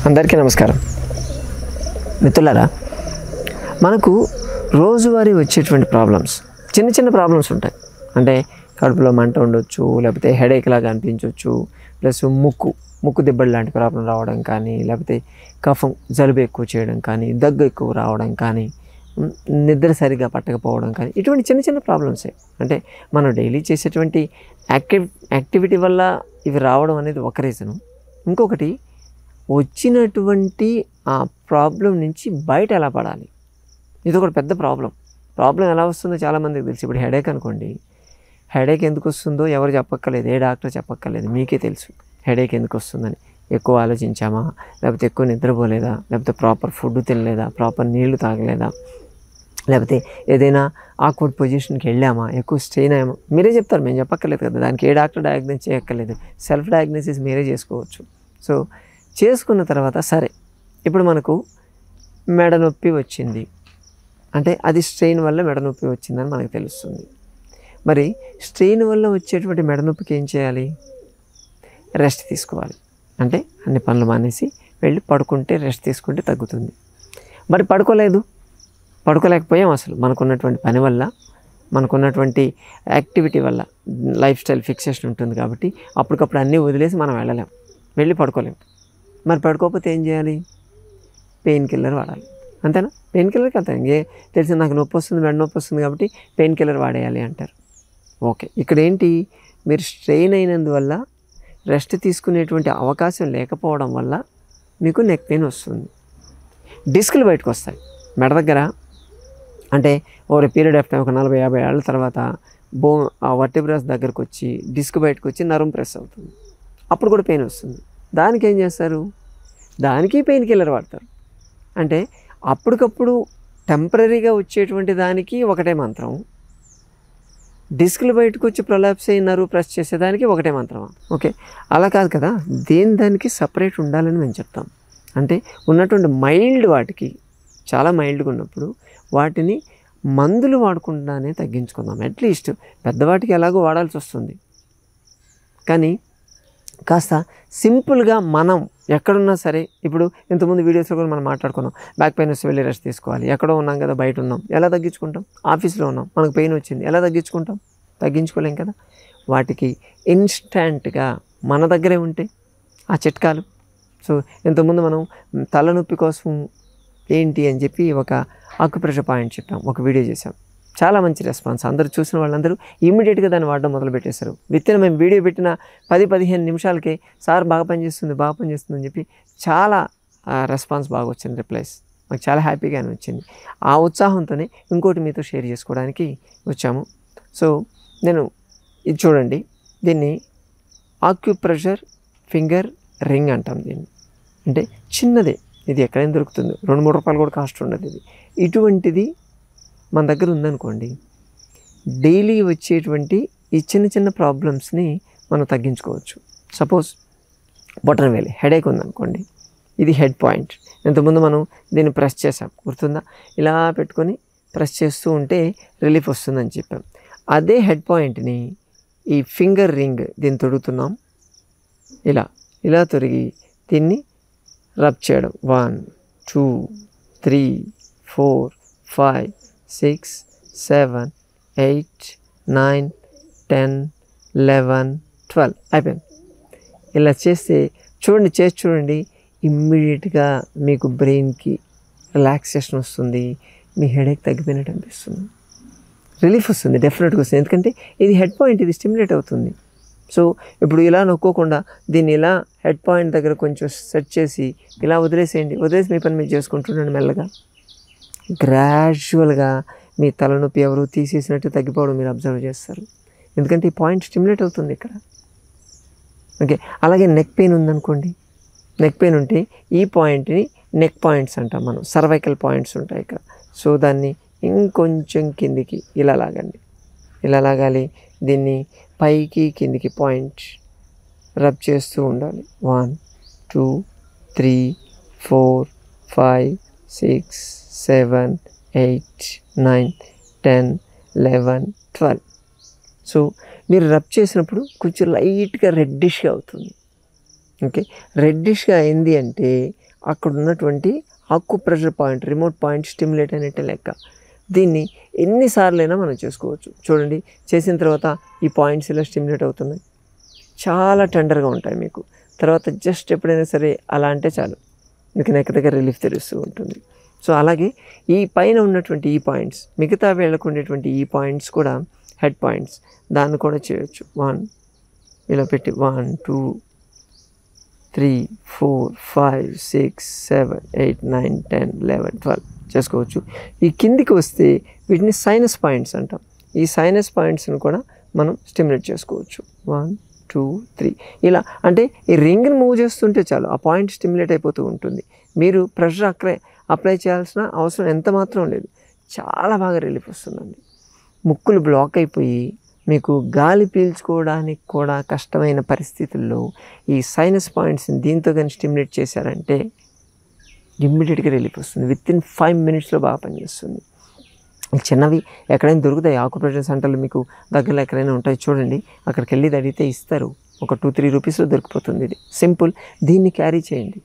అందరికీ నమస్కారం మిత్రులారా, మనకు రోజువారీ వచ్చేటువంటి ప్రాబ్లమ్స్ చిన్న చిన్న ప్రాబ్లమ్స్ ఉంటాయి. అంటే కడుపులో మంట ఉండొచ్చు, లేకపోతే హెడేక్ లాగా అనిపించవచ్చు, ప్లస్ ముక్కు దిబ్బలు లాంటి ప్రాబ్లం రావడం కానీ, లేకపోతే కఫం జలుబు ఎక్కువ చేయడం కానీ, దగ్గు ఎక్కువ రావడం కానీ, నిద్ర సరిగా పట్టకపోవడం కానీ, ఇటువంటి చిన్న చిన్న ప్రాబ్లమ్సే. అంటే మనం డైలీ చేసేటువంటి యాక్టివిటీ వల్ల ఇవి రావడం అనేది ఒక రీజను. ఇంకొకటి, వచ్చినటువంటి ఆ ప్రాబ్లం నుంచి బయట ఎలా పడాలి, ఇది ఒకటి పెద్ద ప్రాబ్లం ఎలా వస్తుందో చాలామందికి తెలుసు. ఇప్పుడు హెడేక్ అనుకోండి, హెడేక్ ఎందుకు వస్తుందో ఎవరు చెప్పక్కర్లేదు, ఏ డాక్టర్ చెప్పక్కర్లేదు, మీకే తెలుసు హెడేక్ ఎందుకు వస్తుందని. ఎక్కువ ఆలోచించామా, లేకపోతే ఎక్కువ నిద్రపోలేదా, లేకపోతే ప్రాపర్ ఫుడ్ తినలేదా, ప్రాపర్ నీళ్లు తాగలేదా, లేకపోతే ఏదైనా ఆక్వర్డ్ పొజిషన్కి వెళ్ళామా, ఎక్కువ స్ట్రెయిన్ అయ్యామా, మీరే చెప్తారు, మేము చెప్పక్కర్లేదు కదా. దానికి ఏ డాక్టర్ డయాగ్నోస్ చేయక్కర్లేదు, సెల్ఫ్ డయాగ్నోసిస్ మీరే చేసుకోవచ్చు. సో చేసుకున్న తర్వాత సరే, ఇప్పుడు మనకు మెడ నొప్పి వచ్చింది అంటే అది స్ట్రెయిన్ వల్ల మెడ నొప్పి వచ్చిందని మనకు తెలుస్తుంది. మరి స్ట్రెయిన్ వల్ల వచ్చేటువంటి మెడ నొప్పికి ఏం చేయాలి? రెస్ట్ తీసుకోవాలి. అంటే అన్ని పనులు మానేసి వెళ్ళి పడుకుంటే, రెస్ట్ తీసుకుంటే తగ్గుతుంది. మరి పడుకోలేకపోయాం అసలు, మనకున్నటువంటి పని వల్ల, మనకున్నటువంటి యాక్టివిటీ వల్ల, లైఫ్ స్టైల్ ఫిక్సేషన్ ఉంటుంది కాబట్టి అప్పటికప్పుడు అన్నీ వదిలేసి మనం వెళ్ళి పడుకోలేం. మరి పడుకోకపోతే ఏం చేయాలి? పెయిన్ కిల్లర్ వాడాలి. అంతేనా? పెయిన్ కిల్లర్కి అంతే, తెలిసి నాకు నొప్పి వస్తుంది, మెడ నొప్పి వస్తుంది కాబట్టి పెయిన్ కిల్లర్ వాడేయాలి అంటారు. ఓకే, ఇక్కడ ఏంటి, మీరు స్ట్రెయిన్ అయినందువల్ల రెస్ట్ తీసుకునేటువంటి అవకాశం లేకపోవడం వల్ల మీకు నెక్ పెయిన్ వస్తుంది. డిస్కులు బయటకు వస్తాయి మెడ దగ్గర. అంటే ఓవర్ పీరియడ్ ఆఫ్ టైం, ఒక 40-50 ఏళ్ళ తర్వాత ఆ వర్టిబ్రాస్ దగ్గరకు వచ్చి డిస్క్ బయటకు వచ్చి నరం ప్రెస్ అవుతుంది. అప్పుడు కూడా పెయిన్ వస్తుంది. దానికి ఏం చేస్తారు? దానికి పెయిన్ కిల్లర్ వాడతారు. అంటే అప్పటికప్పుడు టెంపరీగా వచ్చేటువంటి దానికి ఒకటే మంత్రం, డిస్క్లు బయటకు వచ్చి ప్రొలాప్స్ అయ్యి నర్వ్ ప్రెస్ చేసేదానికి ఒకటే మంత్రమా? ఓకే, అలా కాదు కదా. దానికి సపరేట్ ఉండాలని మేము చెప్తాం. అంటే ఉన్నటువంటి వాటికి చాలా మైల్డ్గా ఉన్నప్పుడు వాటిని మందులు వాడకుండానే తగ్గించుకుందాం. అట్లీస్ట్ పెద్దవాటికి ఎలాగో వాడాల్సి వస్తుంది, కానీ కాస్త సింపుల్గా మనం ఎక్కడున్నా సరే, ఇప్పుడు ఇంతకుముందు వీడియోస్లో కూడా మనం మాట్లాడుకున్నాం, బ్యాక్ పెయిన్ వస్తే వెళ్ళి రెస్ట్ తీసుకోవాలి. ఎక్కడో ఉన్నాం కదా, బయట ఉన్నాం, ఎలా తగ్గించుకుంటాం? ఆఫీస్లో ఉన్నాం, మనకు పెయిన్ వచ్చింది, ఎలా తగ్గించుకుంటాం? తగ్గించుకోలేం కదా. వాటికి ఇన్స్టెంట్గా మన దగ్గరే ఉంటాయి ఆ చిట్కాలు. సో ఇంతకుముందు మనం తలనొప్పి కోసం ఏంటి అని చెప్పి ఒక ఆక్యుప్రెషర్ పాయింట్ చెప్పాం, ఒక వీడియో చేసాం. చాలా మంచి రెస్పాన్స్, అందరూ చూసిన వాళ్ళందరూ ఇమ్మీడియట్గా దాన్ని వాడడం మొదలుపెట్టేశారు. మేము వీడియో పెట్టిన 10-15 నిమిషాలకే సార్ బాగా పనిచేస్తుంది అని చెప్పి చాలా రెస్పాన్స్ బాగా వచ్చింది, రిప్లైస్. మాకు చాలా హ్యాపీగా అనిపించింది. ఆ ఉత్సాహంతోనే ఇంకోటి మీతో షేర్ చేసుకోవడానికి వచ్చాము. సో నేను ఇది చూడండి, దీన్ని ఆక్యుప్రెషర్ ఫింగర్ రింగ్ అంటాం దీన్ని. అంటే చిన్నదే, ఇది ఎక్కడైనా దొరుకుతుంది, 2-3 రూపాయలు కూడా కాస్ట్ ఉండదు ఇది. ఇటువంటిది మన దగ్గర ఉందనుకోండి, డైలీ వచ్చేటువంటి ఈ చిన్న చిన్న ప్రాబ్లమ్స్ని మనం తగ్గించుకోవచ్చు. సపోజ్ బొటనవేలు హెడేక్ ఉందనుకోండి, ఇది హెడ్ పాయింట్. ఇంతకుముందు మనం దీన్ని ప్రెస్ చేసాం, గుర్తుందా? ఇలా పెట్టుకొని ప్రెస్ చేస్తూ ఉంటే రిలీఫ్ వస్తుందని చెప్పాం. అదే హెడ్ పాయింట్ని ఈ ఫింగర్ రింగ్ దీన్ని తొడుగుతున్నాం, ఇలా తొరిగి దీన్ని రబ్ చేయడం. 1 2 3 4 5 6 7 8 9 10 11 12 అయిపోయింది. ఇలా చేస్తే చూడండి, ఇమ్మీడియట్గా మీకు బ్రెయిన్కి రిలాక్సేషన్ వస్తుంది, మీ హెడేక్ తగ్గిపోయినట్టు అనిపిస్తుంది, రిలీఫ్ వస్తుంది, డెఫినెట్గా వస్తుంది. ఎందుకంటే ఇది హెడ్ పాయింట్, ఇది స్టిమ్యులేట్ అవుతుంది. సో ఇప్పుడు ఇలా నొక్కోకుండా దీన్ని ఇలా హెడ్ పాయింట్ దగ్గర కొంచెం సెట్ చేసి ఇలా వదిలేసి మీ పని మీరు చేసుకుంటుండండి. మెల్లగా గ్రాడ్యువల్గా మీ తలనొప్పి ఎవరు తీసేసినట్టు తగ్గిపోవడం మీరు అబ్జర్వ్ చేస్తారు. ఎందుకంటే ఈ పాయింట్ స్టిమ్యులేట్ అవుతుంది ఇక్కడ. ఓకే, అలాగే నెక్ పెయిన్ ఉందనుకోండి, నెక్ పెయిన్ ఉంటే ఈ పాయింట్ని నెక్ పాయింట్స్ అంటాం మనం, సర్వైకల్ పాయింట్స్ ఉంటాయి ఇక్కడ. సో దాన్ని ఇంకొంచెం కిందికి ఇలా లాగాలి. దీన్ని పైకి కిందికి పాయింట్ రబ్ చేస్తూ ఉండాలి. 1 2 3 4 5 6 7 8 9 10 11 12. సో మీరు రబ్ చేసినప్పుడు కొంచెం లైట్గా రెడ్డిష్గా అవుతుంది. ఓకే, రెడ్డిష్గా అయింది అంటే అక్కడ ఉన్నటువంటి acupressure point, remote point stimulate అయినట్టే లెక్క. దీన్ని ఎన్నిసార్లైనా మనం చేసుకోవచ్చు. చూడండి, చేసిన తర్వాత ఈ పాయింట్స్ ఇలా స్టిమ్యులేట్ అవుతున్నాయి, చాలా టెండర్గా ఉంటాయి మీకు. తర్వాత జస్ట్ ఎప్పుడైనా సరే అలా అంటే చాలు మీకు నెక్ దగ్గర రిలీఫ్ తెలుస్తూ ఉంటుంది. సో అలాగే ఈ పైన ఉన్నటువంటి ఈ పాయింట్స్, మిగతా వేళ్ళకు ఉండేటువంటి ఈ పాయింట్స్ కూడా హెడ్ పాయింట్స్, దాన్ని కూడా చేయొచ్చు. 1 ఇలా పెట్టి 1 2 3 4 5 6 7 8 9 10 11 12 చేసుకోవచ్చు. ఈ కిందికి వస్తే వీటిని సైనస్ పాయింట్స్ అంటాం. ఈ సైనస్ పాయింట్స్ని కూడా మనం స్టిమ్యులేట్ చేసుకోవచ్చు. 1 2 3 ఇలా. అంటే ఈ రింగ్ని మూవ్ చేస్తుంటే చాలు ఆ పాయింట్ స్టిమ్యులేట్ అయిపోతూ ఉంటుంది. మీరు ప్రెషర్ అప్లై చేయాల్సిన అవసరం ఎంత మాత్రం లేదు. చాలా బాగా రిలీఫ్ వస్తుందండి. ముక్కులు బ్లాక్ అయిపోయి మీకు గాలి పీల్చుకోవడానికి కూడా కష్టమైన పరిస్థితుల్లో ఈ సైనస్ పాయింట్స్ని దీంతో కానీ స్టిమ్యులేట్ చేశారంటే ఇమ్మీడియట్గా రిలీఫ్ వస్తుంది. విత్ ఇన్ 5 minutesలో బాగా పనిచేస్తుంది. చిన్నవి ఎక్కడైనా దొరుకుతాయి, ఆక్యుప్రెషర్ సెంటర్లు మీకు దగ్గరలో ఎక్కడైనా ఉంటాయి చూడండి, అక్కడికి వెళ్ళి అడిగితే ఇస్తారు. ఒక 2-3 రూపీస్లో దొరికిపోతుంది. ఇది సింపుల్. దీన్ని క్యారీ చేయండి.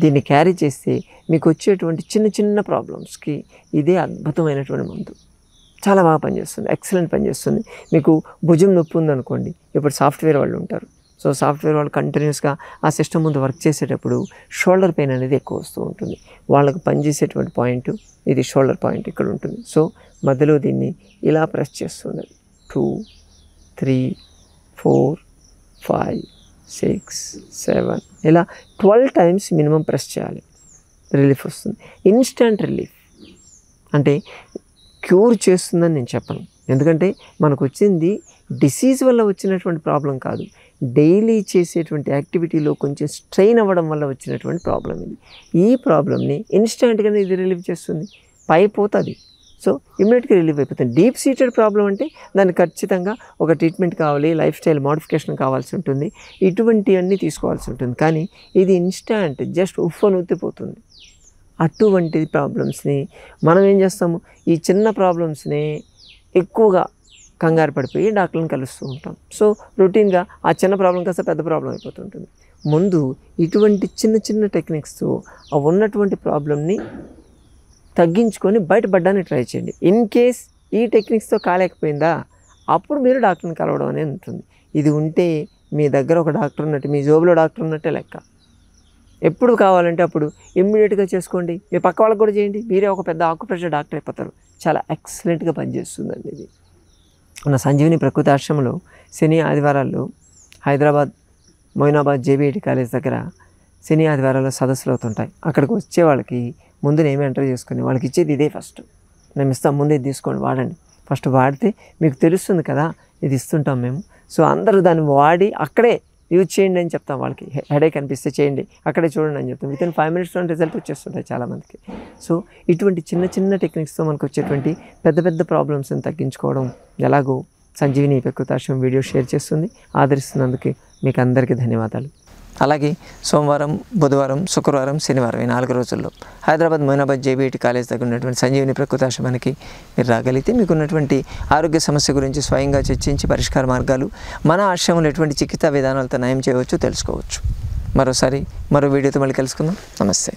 దీన్ని క్యారీ చేస్తే మీకు వచ్చేటువంటి చిన్న చిన్న ప్రాబ్లమ్స్కి ఇదే అద్భుతమైనటువంటి మందు. చాలా బాగా పనిచేస్తుంది, ఎక్సలెంట్ పనిచేస్తుంది. మీకు భుజం నొప్పి ఉందనుకోండి, ఇప్పుడు సాఫ్ట్వేర్ వాళ్ళు ఉంటారు. సో సాఫ్ట్వేర్ వాళ్ళు కంటిన్యూస్గా ఆ సిస్టమ్ ముందు వర్క్ చేసేటప్పుడు షోల్డర్ పెయిన్ అనేది ఎక్కువ వస్తూ ఉంటుంది. వాళ్ళకు పనిచేసేటువంటి పాయింట్ ఇది షోల్డర్ పాయింట్ ఇక్కడ ఉంటుంది. సో మధ్యలో దీన్ని ఇలా ప్రెస్ చేస్తుంది. 2 3 4 5 6 7 ఇలా 12 times మినిమం ప్రెస్ చేయాలి. రిలీఫ్ వస్తుంది. Instant relief. అంటే క్యూర్ చేస్తుందని నేను చెప్పను, ఎందుకంటే మనకు వచ్చింది డిసీజ్ వల్ల వచ్చినటువంటి ప్రాబ్లం కాదు, డైలీ చేసేటువంటి యాక్టివిటీలో కొంచెం స్ట్రెయిన్ అవ్వడం వల్ల వచ్చినటువంటి ప్రాబ్లం ఇది. ఈ ప్రాబ్లమ్ని ఇన్స్టెంట్గానే ఇది రిలీవ్ చేస్తుంది, పోతుంది. సో ఇమ్మీడియట్గా రిలీవ్ అయిపోతుంది. డీప్ సీటెడ్ ప్రాబ్లం అంటే దానికి ఖచ్చితంగా ఒక ట్రీట్మెంట్ కావాలి, లైఫ్ స్టైల్ మోడిఫికేషన్ కావాల్సి ఉంటుంది, ఇటువంటివన్నీ తీసుకోవాల్సి ఉంటుంది. కానీ ఇది ఇన్స్టంట్, జస్ట్ ఉఫ్ అని ఉత్తిపోతుంది. అటువంటి ప్రాబ్లమ్స్ని మనం ఏం చేస్తాము, ఈ చిన్న ప్రాబ్లమ్స్ని ఎక్కువగా కంగారు పడిపోయి డాక్టర్ని కలుస్తూ ఉంటాం. సో రొటీన్గా ఆ చిన్న ప్రాబ్లం కాస్త పెద్ద ప్రాబ్లం అయిపోతుంటుంది. ముందు ఇటువంటి చిన్న చిన్న టెక్నిక్స్తో ఆ ఉన్నటువంటి ప్రాబ్లమ్ని తగ్గించుకొని బయటపడడానికి ట్రై చేయండి. ఇన్ కేస్ ఈ టెక్నిక్స్తో కాలేకపోయిందా అప్పుడు మీరు డాక్టర్ని కలవడం అనేది ఉంటుంది. ఇది ఉంటే మీ దగ్గర ఒక డాక్టర్ ఉన్నట్టు, మీ జోబులో డాక్టర్ ఉన్నట్టే లెక్క. ఎప్పుడు కావాలంటే అప్పుడు ఇమ్మీడియట్గా చేసుకోండి. మీ పక్క వాళ్ళకి కూడా చేయండి. మీరే ఒక పెద్ద ఆక్యుప్రెషర్ డాక్టర్ అయిపోతారు. చాలా ఎక్సలెంట్గా పనిచేస్తుందండి ఇది. మన సంజీవిని ప్రకృతి ఆశ్రమంలో శని ఆదివారాల్లో హైదరాబాద్ మొయినాబాద్ JBIT కాలేజ్ దగ్గర శని ఆదివారాల్లో సదస్సులు అవుతుంటాయి. అక్కడికి వచ్చే వాళ్ళకి ముందు నేమే ఎంటర్ చేసుకుని వాళ్ళకి ఇచ్చేది ఇదే. ఫస్ట్ మేము ఇస్తాం, ముందు ఇది తీసుకోండి, వాడండి. ఫస్ట్ వాడితే మీకు తెలుస్తుంది కదా, ఇది ఇస్తుంటాం మేము. సో అందరూ దాన్ని వాడి అక్కడే యూజ్ చేయండి అని చెప్తాం. వాళ్ళకి హెడేక్ అనిపిస్తే చేయండి, అక్కడే చూడండి అని చెప్తాం. వితిన్ 5 minutesలో రిజల్ట్ వచ్చేస్తుంటాయి చాలామందికి. సో ఇటువంటి చిన్న చిన్న టెక్నిక్స్తో మనకు వచ్చేటువంటి పెద్ద పెద్ద ప్రాబ్లమ్స్ని తగ్గించుకోవడం ఎలాగో సంజీవిని ప్రకృతి ఆశ్రమం వీడియో షేర్ చేస్తుంది. ఆదరిస్తున్నందుకు మీకు అందరికీ ధన్యవాదాలు. అలాగే సోమవారం, బుధవారం, శుక్రవారం, శనివారం ఈ 4 రోజుల్లో హైదరాబాద్ మొయినాబాద్ JBIT కాలేజ్ దగ్గర ఉన్నటువంటి సంజీవిని ప్రకృతి ఆశ్రమానికి మీరు రాగలిగితే మీకు ఉన్నటువంటి ఆరోగ్య సమస్య గురించి స్వయంగా చర్చించి పరిష్కార మార్గాలు, మన ఆశ్రమంలో ఎటువంటి చికిత్సా విధానాలతో నయం చేయవచ్చు తెలుసుకోవచ్చు. మరోసారి మరో వీడియోతో మళ్ళీ కలుసుకుందాం. నమస్తే.